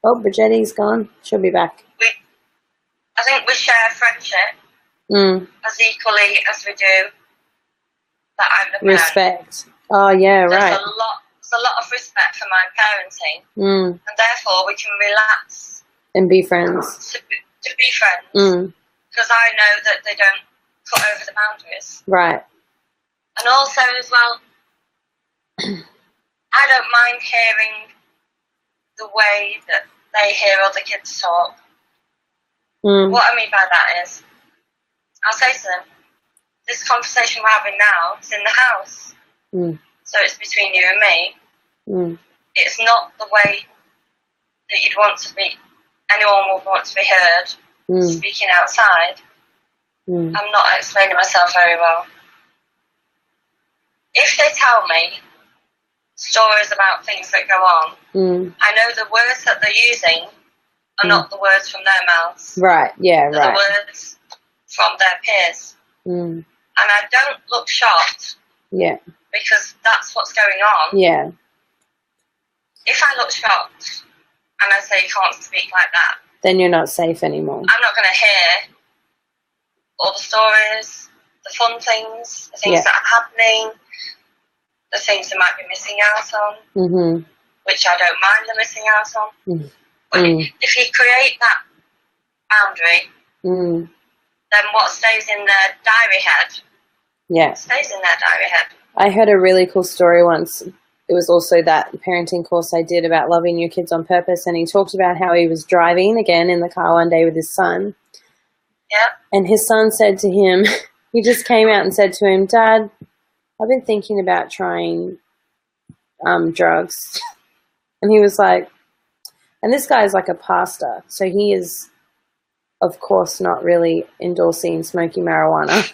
Oh, Bridgetti's gone. She'll be back. I think we share friendship as equally as we do that I'm the parent. Respect. Oh, yeah, right. There's a lot of respect for my parenting, and therefore we can relax And be friends. to be friends because I know that they don't cut over the boundaries. Right. And also as well, I don't mind hearing the way that they hear other kids talk. What I mean by that is, I'll say to them, this conversation we're having now is in the house. So it's between you and me. It's not the way that you'd want to be, anyone would want to be heard speaking outside. I'm not explaining myself very well. If they tell me stories about things that go on, I know the words that they're using are not the words from their mouths. Right, yeah, They're right. the words from their peers. And I don't look shocked. Yeah. Because that's what's going on. Yeah. If I look shocked and I say you can't speak like that, Then you're not safe anymore. I'm not going to hear all the stories, the fun things, the things that are happening, the things they might be missing out on, which I don't mind them missing out on. But if you create that boundary, then what stays in their diary head stays in their diary head. I heard a really cool story once. It was also that parenting course I did about loving your kids on purpose, and he talked about how he was driving again in the car one day with his son. Yeah. And his son said to him, he just came out and said to him, "Dad, I've been thinking about trying drugs." And he was like, and this guy is like a pastor, so he is, of course, not really endorsing smoking marijuana.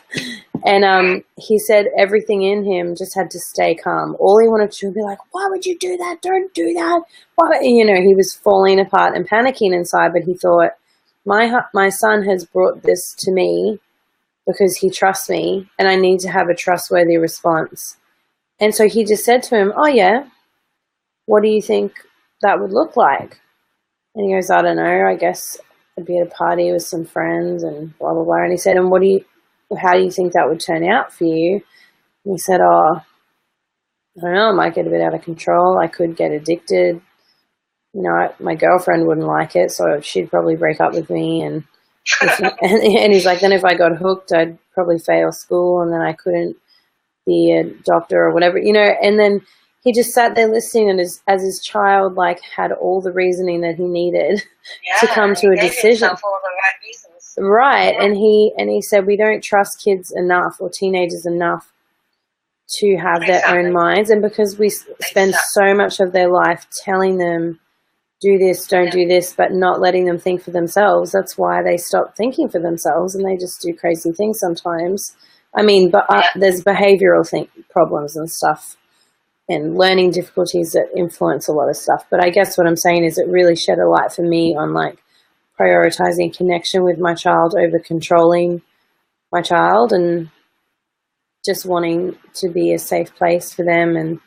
And he said everything in him just had to stay calm. All he wanted to do was be like, why would you do that? Don't do that. Why? You know, he was falling apart and panicking inside, but he thought, my son has brought this to me because he trusts me, and I need to have a trustworthy response. And so he just said to him, oh, yeah, what do you think that would look like? And he goes, I don't know, I guess I'd be at a party with some friends and blah, blah, blah. And he said, and how do you think that would turn out for you? And he said, oh, I don't know, I might get a bit out of control. I could get addicted. You know, my girlfriend wouldn't like it, so she'd probably break up with me. And he's like, then if I got hooked, I'd probably fail school, and then I couldn't be a doctor or whatever, you know. And then he just sat there listening, and as his child, like, had all the reasoning that he needed to come to a decision. All the right reasons. Right. Yeah. And he said, we don't trust kids enough, or teenagers enough, to have their own minds. And because we spend so much of their life telling them, do this, don't do this, but not letting them think for themselves, that's why they stop thinking for themselves, and they just do crazy things sometimes. I mean, but there's behavioral problems and stuff, and learning difficulties that influence a lot of stuff. But I guess what I'm saying is it really shed a light for me on, like, prioritizing connection with my child over controlling my child, and just wanting to be a safe place for them, and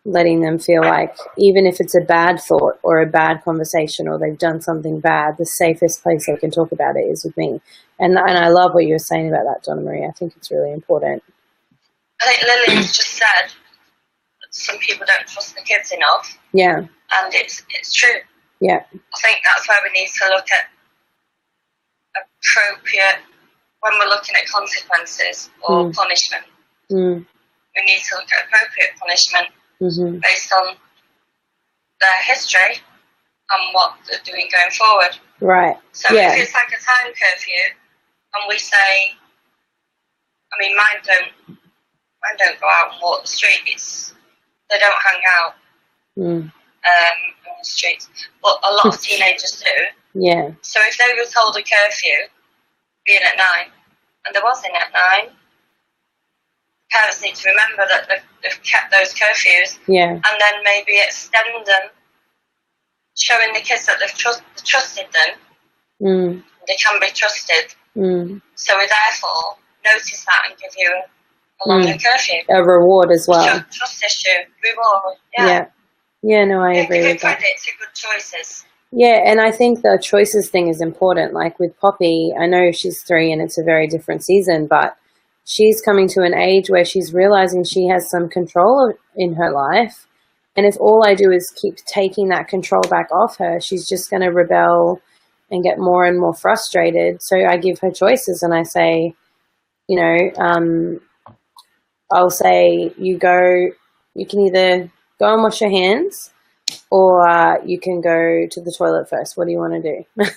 letting them feel like, even if it's a bad thought or a bad conversation, or they've done something bad, the safest place they can talk about it is with me. And I love what you were saying about that, Donna-Marie. I think it's really important. I think Lillian's just said that some people don't trust the kids enough. Yeah. And it's true. Yeah. I think that's where we need to look at appropriate, when we're looking at consequences or punishment. We need to look at appropriate punishment based on their history and what they're doing going forward. Right. So if it's like a time curfew, and we say, I mean, mine don't go out and walk the streets. They don't hang out on the streets, but a lot of teenagers do. Yeah. So if they were told a curfew, being at 9, and there was in at 9, parents need to remember that they've kept those curfews, and then maybe extend them, showing the kids that they've trusted them, they can be trusted. So we therefore notice that and give you a longer curfew. A reward as well. Trust issue, reward, Yeah, no, I agree with that. Credit to good choices. Yeah, and I think the choices thing is important. Like with Poppy, I know she's 3 and it's a very different season, but she's coming to an age where she's realizing she has some control in her life. And if all I do is keep taking that control back off her, she's just going to rebel and get more and more frustrated. So I give her choices, and I say, you know, I'll say, you can either go and wash your hands, or you can go to the toilet first. What do you want to do?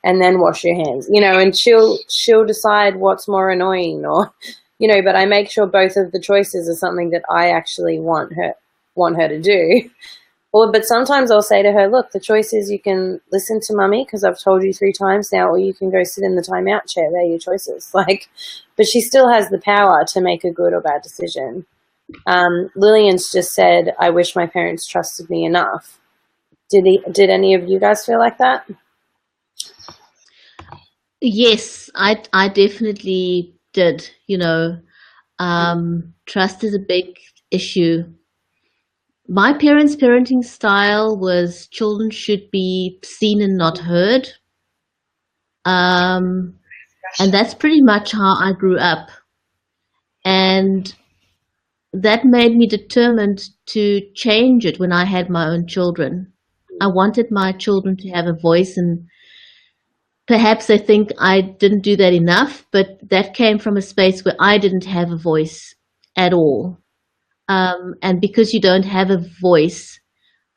And then wash your hands, you know, and she'll decide what's more annoying, or, you know, but I make sure both of the choices are something that I actually want her to do. But sometimes I'll say to her, look, the choice is you can listen to mummy because I've told you 3 times now, or you can go sit in the timeout chair. They're your choices. Like, but she still has the power to make a good or bad decision. Lillian's just said, I wish my parents trusted me enough. Did any of you guys feel like that? Yes, I definitely did. You know, trust is a big issue. My parents' parenting style was children should be seen and not heard. And that's pretty much how I grew up. And that made me determined to change it when I had my own children. I wanted my children to have a voice, and perhaps they think I didn't do that enough, but that came from a space where I didn't have a voice at all. And because you don't have a voice,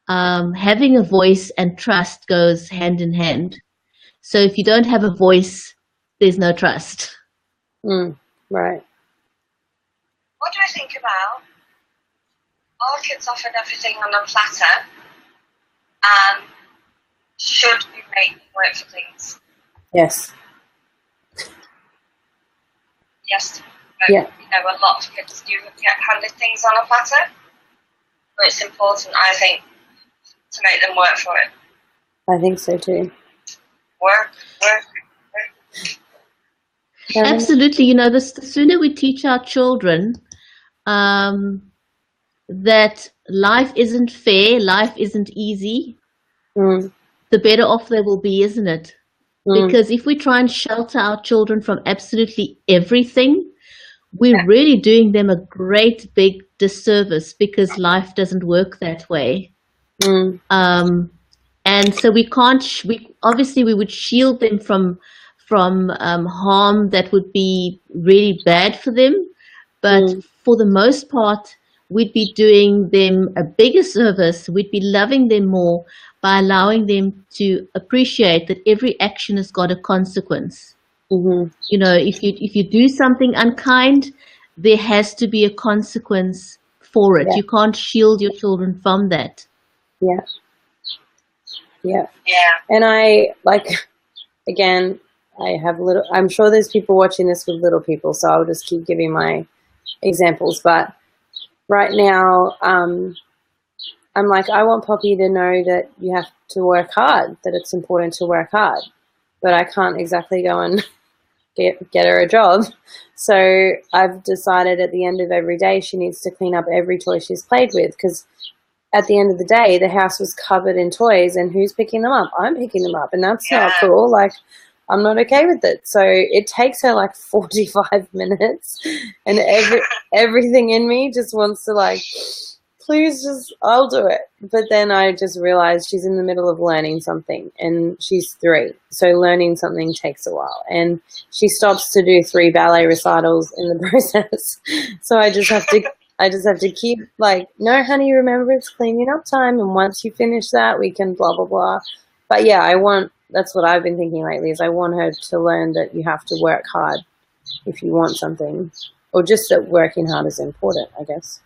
having a voice and trust goes hand in hand. So if you don't have a voice, there's no trust. Right. What do I think about all kids offered everything on a platter, and should we make them work for things? Yes. Yes. Yeah. A lot of kids do get handed things on a platter, but it's important, I think, to make them work for it. I think so too. Work. Absolutely. The sooner we teach our children that life isn't fair, life isn't easy, the better off they will be, isn't it? Because if we try and shelter our children from absolutely everything, we're really doing them a great big disservice, because life doesn't work that way. And so we can't, obviously we would shield them from harm that would be really bad for them. But for the most part, we'd be doing them a bigger service. We'd be loving them more by allowing them to appreciate that every action has got a consequence. If you do something unkind, there has to be a consequence for it. You can't shield your children from that. Yeah. And I, again, I'm sure there's people watching this with little people, so I'll just keep giving my examples. But right now, I'm like, I want Poppy to know that you have to work hard, that it's important to work hard. But I can't exactly go and get her a job. So I've decided at the end of every day she needs to clean up every toy she's played with, because at the end of the day, the house was covered in toys, and who's picking them up? I'm picking them up, and that's not cool. I'm not okay with it. So it takes her 45 minutes, and everything in me just wants to please I'll do it. But then I just realized she's in the middle of learning something, and she's 3. So learning something takes a while, and she stops to do 3 ballet recitals in the process. So I just have to keep no, honey, remember it's cleaning up time. And once you finish that, we can blah, blah, blah. But yeah, that's what I've been thinking lately, is I want her to learn that you have to work hard if you want something, or just that working hard is important, I guess.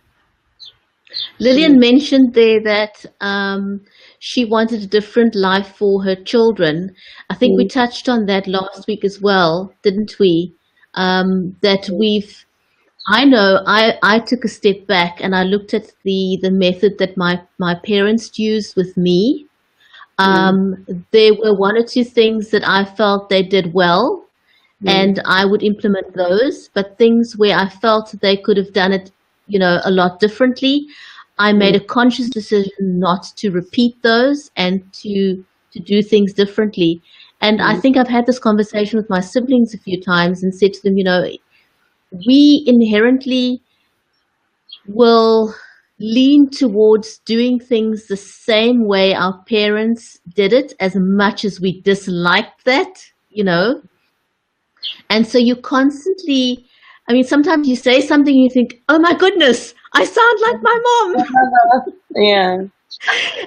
Lillian mentioned there that she wanted a different life for her children. I think we touched on that last week as well, didn't we? I took a step back and I looked at the method that my parents used with me. There were 1 or 2 things that I felt they did well, and I would implement those. But things where I felt they could have done it, a lot differently, I made a conscious decision not to repeat those and to do things differently. And I think I've had this conversation with my siblings a few times and said to them, we inherently will lean towards doing things the same way our parents did it, as much as we disliked that, And so you constantly, sometimes you say something and you think, oh my goodness, I sound like my mom. Yeah.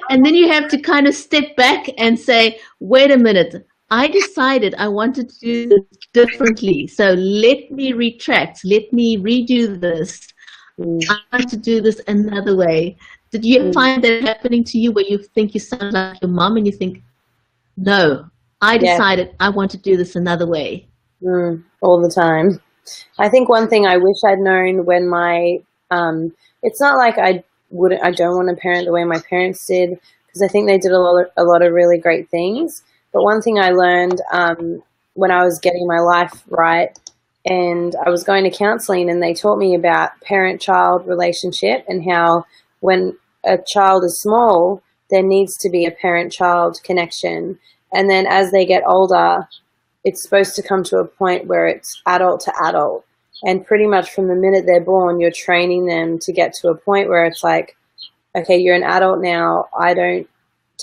And then you have to kind of step back and say, wait a minute, I decided I wanted to do this differently. So let me retract. Let me redo this. I want to do this another way. Did you find that happening to you, where you think you sound like your mom and you think, no, I decided I want to do this another way? All the time. I think one thing I wish I'd known when it's not like I don't want to parent the way my parents did, because I think they did a lot of really great things. But one thing I learned when I was getting my life right, and I was going to counseling, and they taught me about parent-child relationship, and how when a child is small, there needs to be a parent-child connection. And then as they get older, it's supposed to come to a point where it's adult to adult. And pretty much from the minute they're born, you're training them to get to a point where it's like, okay, you're an adult now. I don't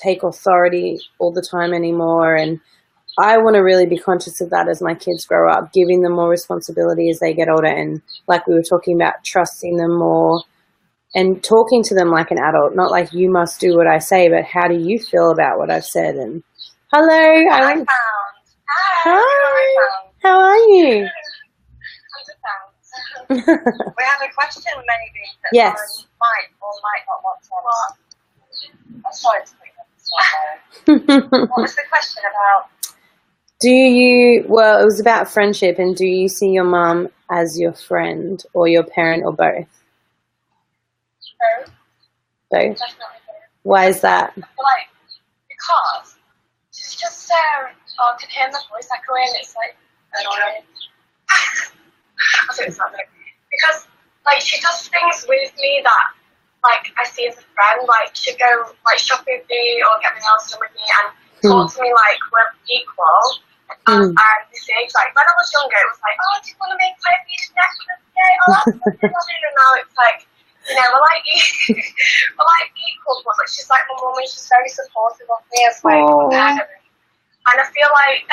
take authority all the time anymore. And I want to really be conscious of that as my kids grow up, giving them more responsibility as they get older. And like we were talking about, trusting them more and talking to them like an adult, not like you must do what I say, but how do you feel about what I've said? And hello. Hi. How are you? We have a question maybe that yes. might or might not want to answer. I'm sorry to bring up this What was the question about? Well, it was about friendship, and do you see your mum as your friend or your parent or both? Both. Both? Definitely both. Why is that? Like, because she's just so, I can hear my voice echoing, it's like, annoying. I think it's something. Because, like, she does things with me that, like, I see as a friend. Like, she'd go, like, shopping with me or get my nails done with me and talk to me like we're equal. And this age, like, when I was younger, it was like, oh, do you want to make my beach necklace today? Oh, that's something lovely. And now it's like, you know, we're like equal, but like, she's like my mum and she's very supportive of me as like a parent. And I feel like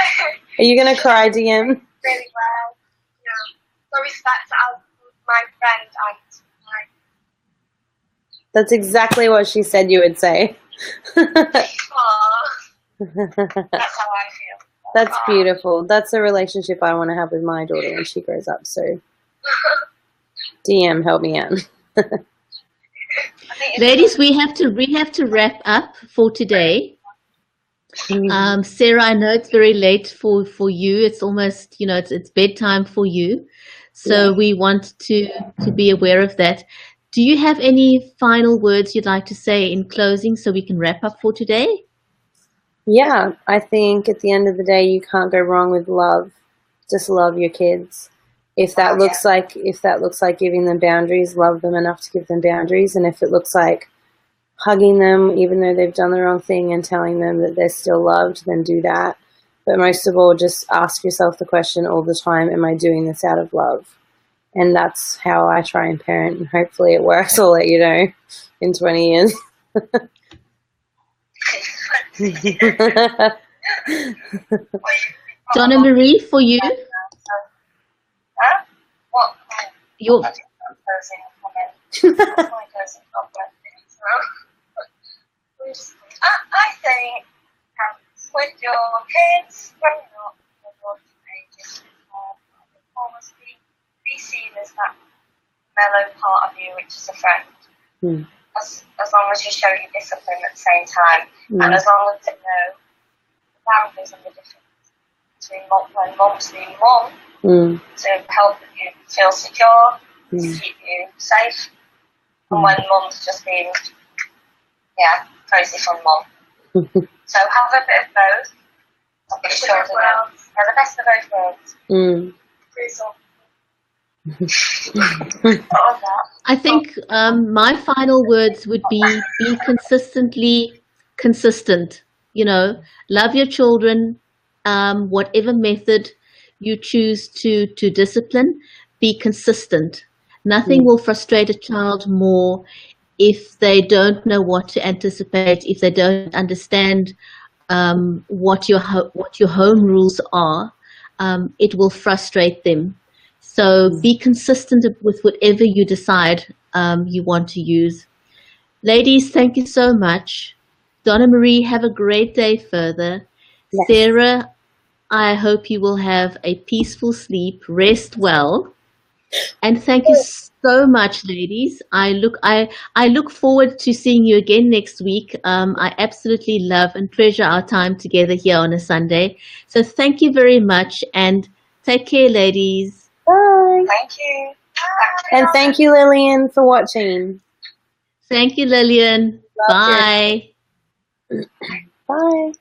Are you gonna cry, DM? Really well, you know, so respect as my friend and like. That's exactly what she said you would say. That's how I feel. That's beautiful. That's the relationship I want to have with my daughter when she grows up. So, DM, help me out. Ladies, we have to wrap up for today. Sarah, I know it's very late for you. It's almost, you know, it's bedtime for you. So we want to be aware of that. Do you have any final words you'd like to say in closing so we can wrap up for today? Yeah, I think at the end of the day, you can't go wrong with love. Just love your kids. If that looks like giving them boundaries, love them enough to give them boundaries. And if it looks like hugging them, even though they've done the wrong thing, and telling them that they're still loved, then do that. But most of all, just ask yourself the question all the time, am I doing this out of love? And that's how I try and parent, and hopefully it works. I'll let you know in 20 years. Donna-Marie, for you? What? Your I think with your kids, when you're not in your ages, almost be seen as that mellow part of you, which is a friend. As long as you show your discipline at the same time, and as long as you know the boundaries and the difference between when mum's being mum to help you feel secure, to keep you safe, and when mum's just being crazy from mum. So have a bit of both. They're the best of both worlds. I think my final words would be consistently consistent. You know, love your children, whatever method you choose to discipline, be consistent. Nothing will frustrate a child more if they don't know what to anticipate, if they don't understand what your home rules are. It will frustrate them. So be consistent with whatever you decide you want to use. Ladies, thank you so much. Donna-Marie, have a great day further. Yes. Sarah, I hope you will have a peaceful sleep. Rest well. And thank you so much, ladies. I look forward to seeing you again next week. I absolutely love and treasure our time together here on a Sunday. So thank you very much and take care, ladies. Bye. Thank you. And thank you, Lillian, for watching. Thank you, Lillian. Bye. Bye.